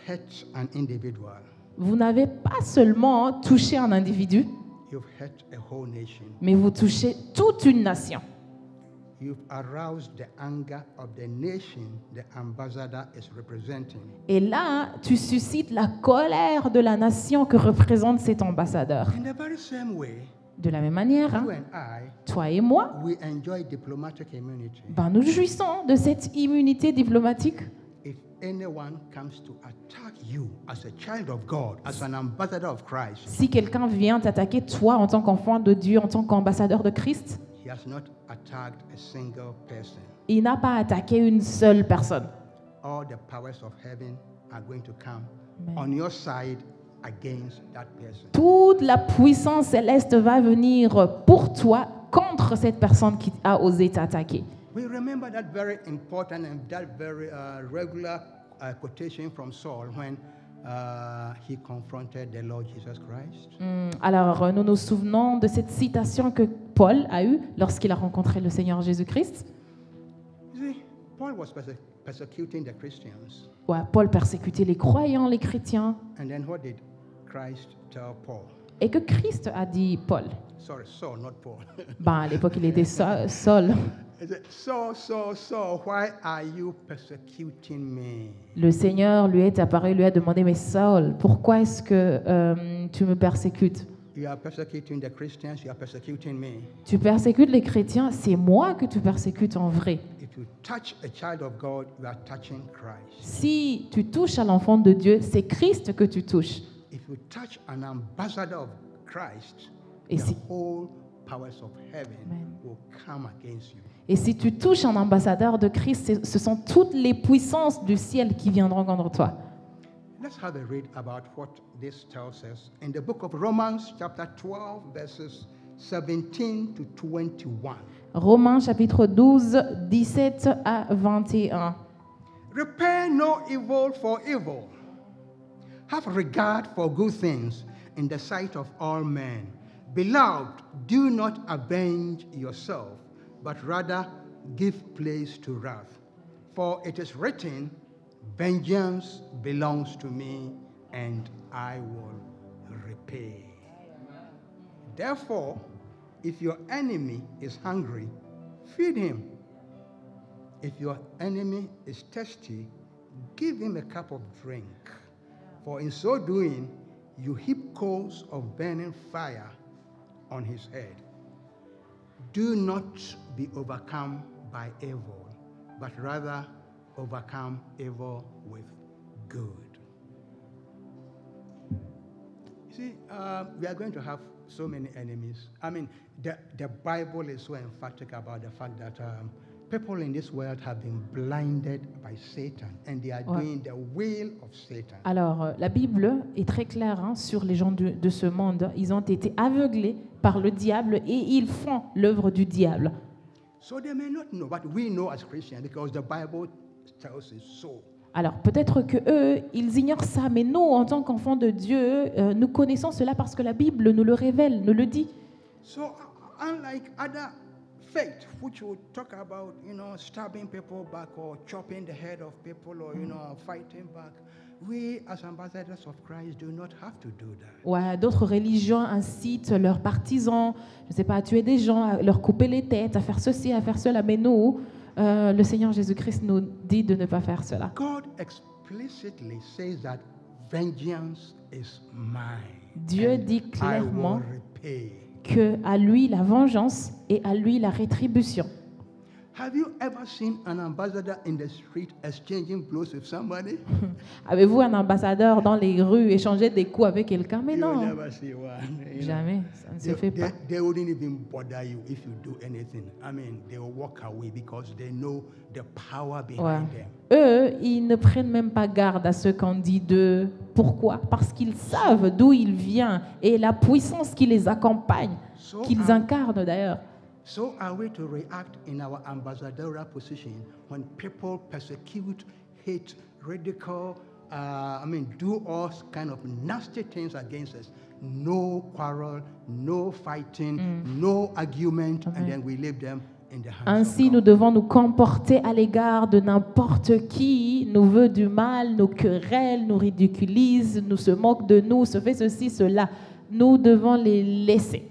hurt an individual, vous n'avez pas seulement touché un individu, you've hurt a whole nation. mais vous touchez toute une nation. You've aroused the anger of the nation the ambassador is representing. Et là, tu suscites la colère de la nation que représente cet ambassadeur. In the very same way, De la même manière, you and I, toi et moi, we enjoy diplomatic immunity. nous jouissons de cette immunité diplomatique. If anyone comes to attack you as a child of God, as an ambassador of Christ, Si quelqu'un vient t'attaquer, toi, en tant qu'enfant de Dieu, en tant qu'ambassadeur de Christ, he has not attacked a single person. il n'a pas attaqué une seule personne. All the powers of heaven are going to come Amen. on your side against that person. Toute la puissance céleste va venir pour toi contre cette personne qui a osé t'attaquer. We remember that very important and that very regular quotation from Saul when he confronted the Lord Jesus Christ. Alors, nous nous souvenons de cette citation que Paul a eue lorsqu'il a rencontré le Seigneur Jésus-Christ. You see, Paul was persecuting the Christians. Ouais, Paul persécutait les croyants, les chrétiens. And then what did Christ tell Paul? Et que Christ a dit Paul. Sorry, Saul, not Paul. À l'époque, il était Saul. He said, Saul, why are you persecuting me? Le Seigneur lui est apparu, lui a demandé, mais Saul, pourquoi est-ce que tu me persécutes? You are persecuting the Christians, you are persecuting me. Tu persécutes les chrétiens, c'est moi que tu persécutes en vrai. If you touch a child of God, you are touching Christ. Si tu touches à l'enfant de Dieu, c'est Christ que tu touches. If you touch an ambassador of Christ, Et the si, whole powers of heaven Amen. will come against you. et si tu touches un ambassadeur de Christ, ce sont toutes les puissances du ciel qui viendront contre toi. Let's have a read about what this tells us in the book of Romans, chapter 12, verses 17 to 21. Romains chapitre 12, 17 à 21. Repay no evil for evil. Have regard for good things in the sight of all men. Beloved, do not avenge yourself, but rather give place to wrath. For it is written, vengeance belongs to me, and I will repay. Therefore, if your enemy is hungry, feed him. If your enemy is thirsty, give him a cup of drink. For in so doing, you heap coals of burning fire on his head. Do not be overcome by evil, but rather overcome evil with good. You see, we are going to have so many enemies. I mean, the Bible is so emphatic about the fact that people in this world have been blinded by Satan and they are doing the will of Satan. Alors, la Bible est très claire sur les gens de ce monde. Ils ont été aveuglés par le diable et ils font l'œuvre du diable. So they may not know, but we know as Christians because the Bible tells us so. Alors, peut-être que eux, ils ignorent ça, mais nous, en tant qu'enfants de Dieu, nous connaissons cela parce que la Bible nous le révèle, nous le dit. So unlike other faith, which will talk about, stabbing people back or chopping the head of people or, fighting back, we as ambassadors of Christ do not have to do that. Ouais, d'autres religions incitent leurs partisans, je ne sais pas, à tuer des gens, à leur couper les têtes, à faire ceci, à faire cela, mais nous, le Seigneur Jésus-Christ nous dit de ne pas faire cela. God explicitly says that vengeance is mine. Dieu dit I will clairement repay. que à lui la vengeance et à lui la rétribution. Have you ever seen an ambassador in the street exchanging blows with somebody? Avez-vous un ambassadeur dans les rues échanger des coups avec quelqu'un? Mais You will non, never see one. jamais, ça ne se fait pas. They wouldn't even bother you if you do anything. I mean, they will walk away because they know the power Ouais. behind them. Eux, ils ne prennent même pas garde à ce qu'on dit d'eux. Pourquoi? Parce qu'ils savent d'où ils viennent et la puissance qui les accompagne, qu'ils incarnent d'ailleurs. So are we to react in our ambassadorial position when people persecute, hate, ridicule, do all kind of nasty things against us? No quarrel, no fighting, no argument, and then we leave them in the hands Ainsi, of nous God. devons nous comporter à l'égard de n'importe qui nous veut du mal, nous querelle, nous ridiculise, nous se moque de nous, se fait ceci, cela. Nous devons les laisser.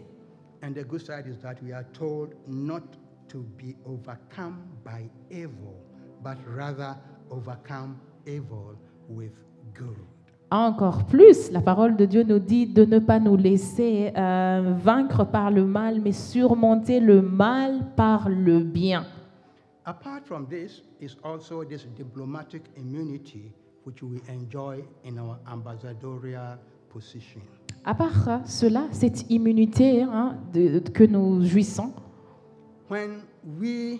And the good side is that we are told not to be overcome by evil, but rather overcome evil with good. Encore plus, la parole de Dieu nous dit de ne pas nous laisser vaincre par le mal, mais surmonter le mal par le bien. Apart from this is also this diplomatic immunity which we enjoy in our ambassadorial position. À part cela, cette immunité que nous jouissons, When we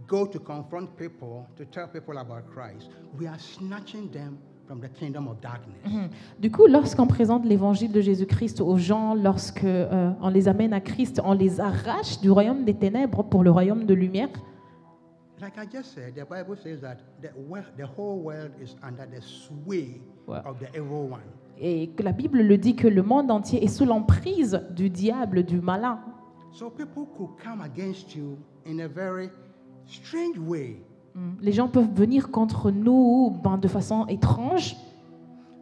go to confront people, to tell people about Christ, we are snatching them from the kingdom of darkness. Du coup, lorsqu'on présente l'évangile de Jésus-Christ aux gens, lorsque on les amène à Christ, on les arrache du royaume des ténèbres pour le royaume de lumière. Like I just said, the Bible says that the whole world is under the sway Wow. of the evil one. Et que la Bible le dit que le monde entier est sous l'emprise du diable, du malin. So people could come against you in a very strange way. Les gens peuvent venir contre nous de façon étrange,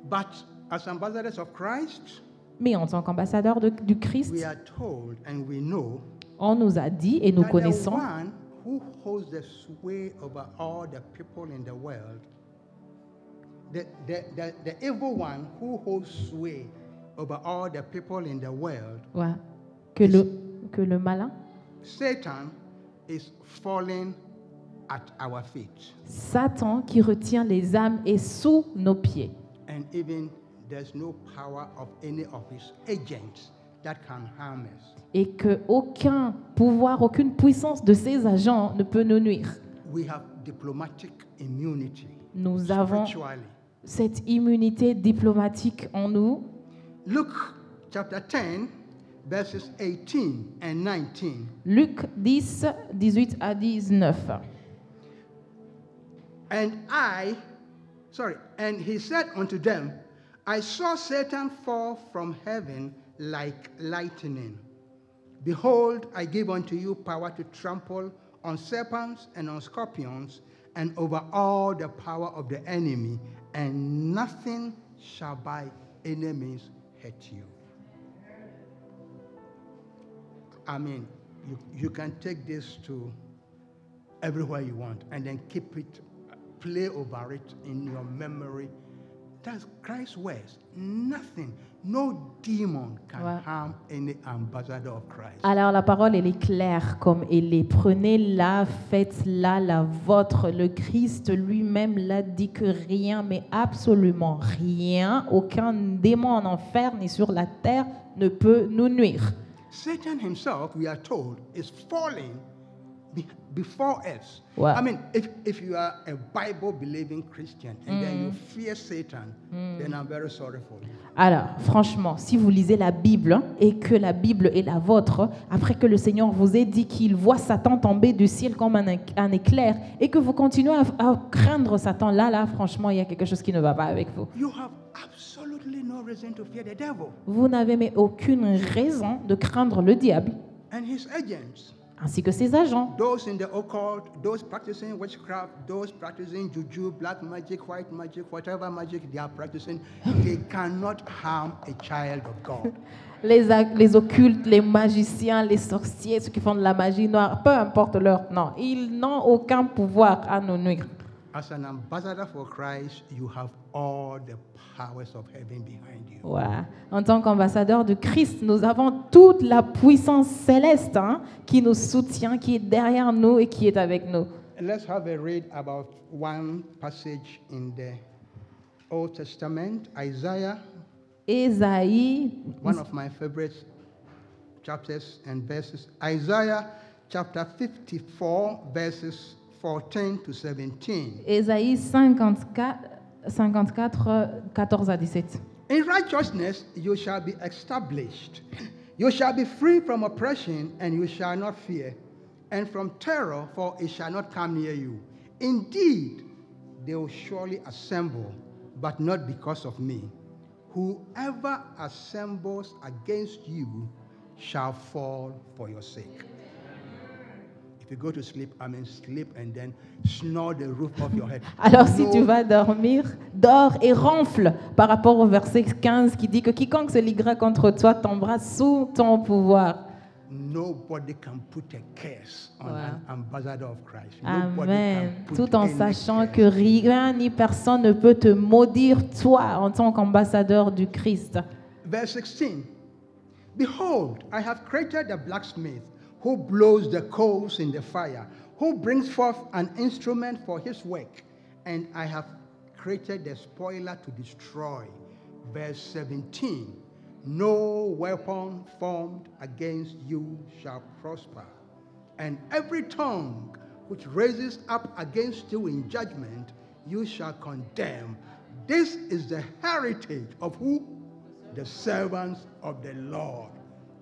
But as ambassadors of Christ, mais en tant qu'ambassadeurs du Christ, we are told and we know on nous a dit et nous that the connaissons one who holds the sway over all the people in the world, the evil one who holds sway over all the people in the world, ouais, que le malin, Satan, is falling at our feet. Satan qui retient les âmes est sous nos pieds. And even there's no power of any of his agents that can harm us. Et qu'aucun pouvoir, aucune puissance de ces agents ne peut nous nuire. We have diplomatic immunity Nous avons spiritually. cette immunité diplomatique en nous. Luke chapter 10, verses 18 and 19. Luc 10, 18 à 19. And he said unto them, I saw Satan fall from heaven like lightning. Behold, I give unto you power to trample on serpents and on scorpions, and over all the power of the enemy, and nothing shall by any means hurt you. I mean, you can take this to everywhere you want and then keep it, play over it in your memory. That's Christ's words. Nothing, no demon can Ouais. harm any ambassador of Christ. Alors la parole, elle est claire comme elle est. Prenez-la, faites-la la vôtre. Le Christ lui-même l'a dit que rien, mais absolument rien, aucun démon en enfer ni sur la terre ne peut nous nuire. Satan himself, we are told, is falling before us. Wow. I mean, if you are a Bible-believing Christian and then you fear Satan, then I'm very sorry for you. Alors, franchement, si vous lisez la Bible et que la Bible est la vôtre, après que le Seigneur vous ait dit qu'il voit Satan tomber du ciel comme un éclair et que vous continuez à craindre Satan, là, franchement, il y a quelque chose qui ne va pas avec vous. You have absolutely no reason to fear the devil Vous n'avez mais aucune raison de craindre le diable and his agents. ainsi que ses agents. Those in the occult, those practicing witchcraft, those practicing juju, black magic, white magic, whatever magic they are practicing, they cannot harm a child of God. Les occultes, les magiciens, les sorciers, ceux qui font de la magie noire, peu importe leur nom, ils n'ont aucun pouvoir à nous nuire. As an ambassador for Christ, you have all the powers of heaven behind you. Ouais. En tant qu'ambassadeur de Christ, nous avons toute la puissance céleste qui nous soutient, qui est derrière nous et qui est avec nous. Let's have a read about one passage in the Old Testament, Isaiah, Ésaïe, one of my favorite chapters and verses. Isaiah chapter 54, verses 14 to 17. Ésaïe 54, 14 à 17. In righteousness you shall be established. You shall be free from oppression, and you shall not fear, and from terror, for it shall not come near you. Indeed, they will surely assemble, but not because of me. Whoever assembles against you shall fall for your sake. If you go to sleep, sleep and then snore the roof off your head. Alors si No- tu vas dormir, dors et ronfle par rapport au verset 15 qui dit que quiconque se liguera contre toi tombera sous ton pouvoir. Nobody can put a curse on Wow. an ambassador of Christ. Nobody Amen. can put Tout en any sachant curse. que rien ni personne ne peut te maudire, toi, en tant qu'ambassadeur du Christ. Verse 16. Behold, I have created the blacksmith who blows the coals in the fire, who brings forth an instrument for his work, and I have created the spoiler to destroy. Verse 17. No weapon formed against you shall prosper, and every tongue which raises up against you in judgment you shall condemn. This is the heritage of who? The servants of the Lord.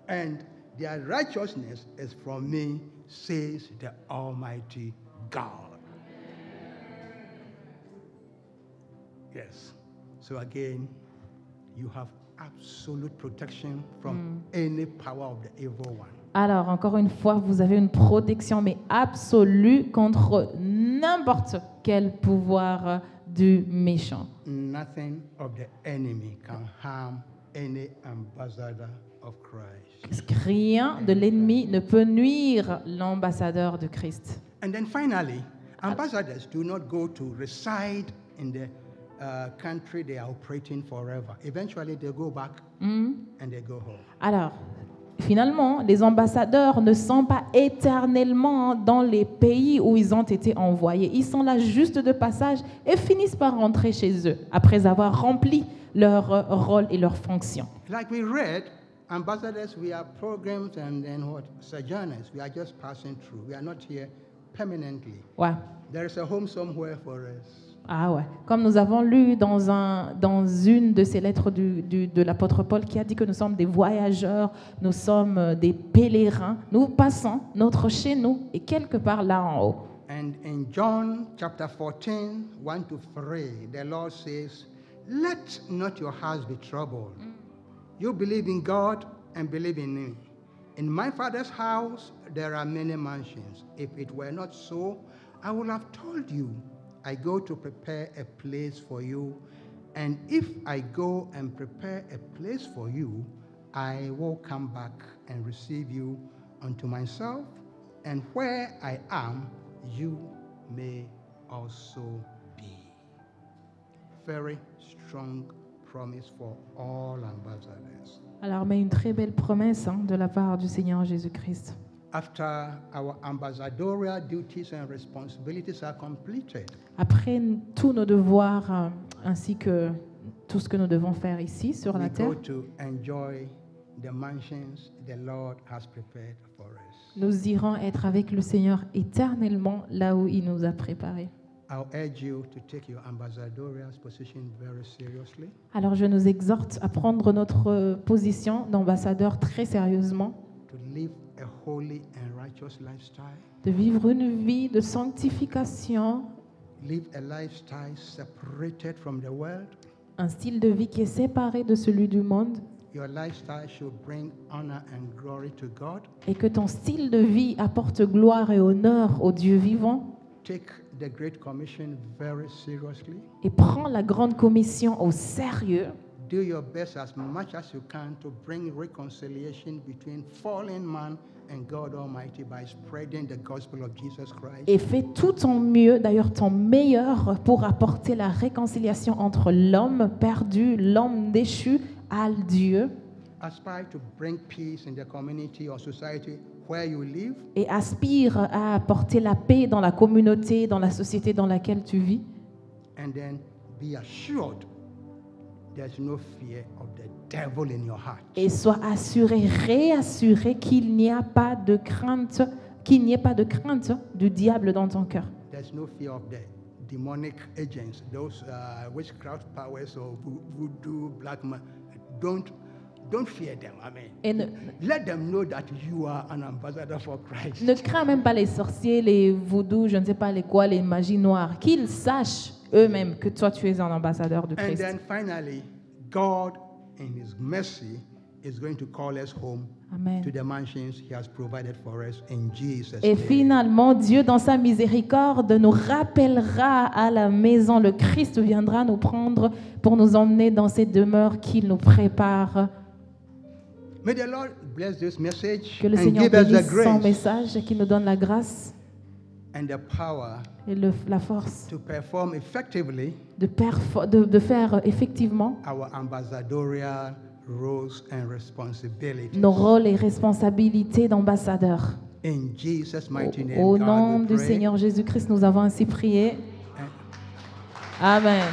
And their righteousness is from me, says the Almighty God. Yes. So again, you have absolute protection from any power of the evil one. Alors, encore une fois, vous avez une protection, mais absolue, contre n'importe quel pouvoir du méchant. Nothing of the enemy can harm any ambassador of Christ. Rien de l'ennemi ne peut nuire l'ambassadeur de Christ. And then finally, ambassadors do not go to reside in the country they are operating forever. Eventually, they go back and they go home. Alors, finalement, les ambassadeurs ne sont pas éternellement dans les pays où ils ont été envoyés. Ils sont là juste de passage et finissent par rentrer chez eux après avoir rempli leur rôle et leur fonction. Like we read, ambassadors, we are pilgrims and then what? Sojourners. We are just passing through. We are not here permanently. Ouais. There is a home somewhere for us. Ah ouais. Comme nous avons lu dans une de ces lettres de l'apôtre Paul qui a dit que nous sommes des voyageurs, nous sommes des pèlerins, nous passons notre chez nous et quelque part là en haut. And in John chapter 14, 1 to 3, the Lord says, "Let not your hearts be troubled. You believe in God and believe in me. In my Father's house there are many mansions. If it were not so, I would have told you. I go to prepare a place for you. And if I go and prepare a place for you, I will come back and receive you unto myself. And where I am, you may also be." Very strong promise for all ambassadors. Alors, mais une très belle promesse de la part du Seigneur Jésus-Christ. After our ambassadorial duties and responsibilities are completed, Après tous nos devoirs ainsi que tout ce que nous devons faire ici sur la we terre, go to enjoy the mansions the Lord has prepared for us. nous irons être avec le Seigneur éternellement là où il nous a préparés. I'll urge you to take your ambassadorial position very seriously. Alors je nous exhorte à prendre notre position d'ambassadeur très sérieusement, To live a holy and righteous lifestyle. de vivre une vie de sanctification, Live a lifestyle separated from the world. un style de vie qui est séparé de celui du monde, Your lifestyle should bring honor and glory to God. et que ton style de vie apporte gloire et honneur au Dieu vivant, Take the Great Commission very seriously. et prends la grande commission au sérieux. Do your best as much as you can to bring reconciliation between fallen man and God Almighty by spreading the gospel of Jesus Christ. Et fais tout ton mieux, d'ailleurs ton meilleur, pour apporter la réconciliation entre l'homme perdu, l'homme déchu, à Dieu. Aspire to bring peace in the community or society where you live. Et aspire à apporter la paix dans la communauté, dans la société dans laquelle tu vis. And then be assured there's no fear of the devil in your heart. Et sois assuré, réassuré qu'il n'y a pas de crainte, qu'il n'y ait pas de crainte du diable dans ton cœur. There's no fear of the demonic agents, those witchcraft powers or voodoo, black man. Don't fear them. I mean, Et let them know that you are an ambassador for Christ. ne crains même pas les sorciers, les voodoo, je ne sais pas les quoi, les magies noires. Qu'ils sachent eux-mêmes que toi tu es un ambassadeur de And Christ. then finally, God, in His mercy, is going to call us home Amen. to the mansions He has provided for us in Jesus' Et name. finalement, Dieu, dans sa miséricorde, nous rappellera à la maison. Le Christ viendra nous prendre pour nous emmener dans ces demeures qu'il nous prépare. May the Lord bless this message Que le and Seigneur give us the bénisse son grace message et qu'il nous donne la grâce and the power et la force to perform effectively de faire effectivement our ambassadorial roles and responsibilities. nos rôles et responsabilités d'ambassadeurs. In Jesus' mighty name, Au God, nom we du pray. Seigneur Jésus-Christ, nous avons ainsi prié. Amen.